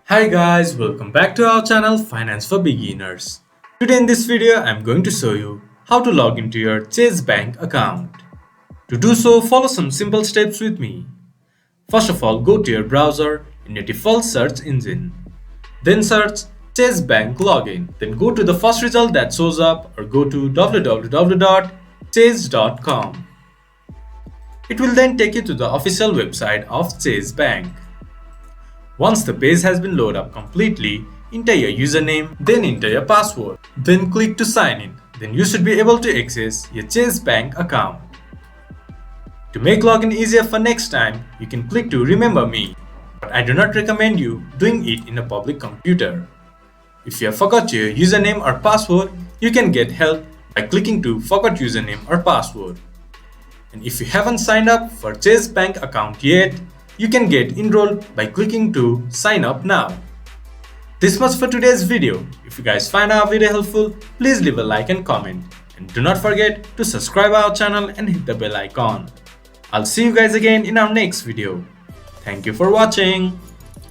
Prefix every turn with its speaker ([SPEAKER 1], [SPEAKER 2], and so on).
[SPEAKER 1] Hi guys, welcome back to our channel Finance for Beginners. Today in this video, I'm going to show you how to log into your Chase Bank account. To do so, follow some simple steps with me. First of all, go to your browser in your default search engine. Then search Chase Bank Login. Then go to the first result that shows up or go to www.chase.com. It will then take you to the official website of Chase Bank. Once the page has been loaded up completely, enter your username, then enter your password. Then click to sign in. Then you should be able to access your Chase Bank account. To make login easier for next time, you can click to remember me. But I do not recommend you doing it in a public computer. If you have forgot your username or password, you can get help by clicking to forgot username or password. And if you haven't signed up for Chase Bank account yet, you can get enrolled by clicking to sign up now. This much for today's video. If you guys find our video helpful, please leave a like and comment. And do not forget to subscribe our channel and hit the bell icon. I'll see you guys again in our next video. Thank you for watching.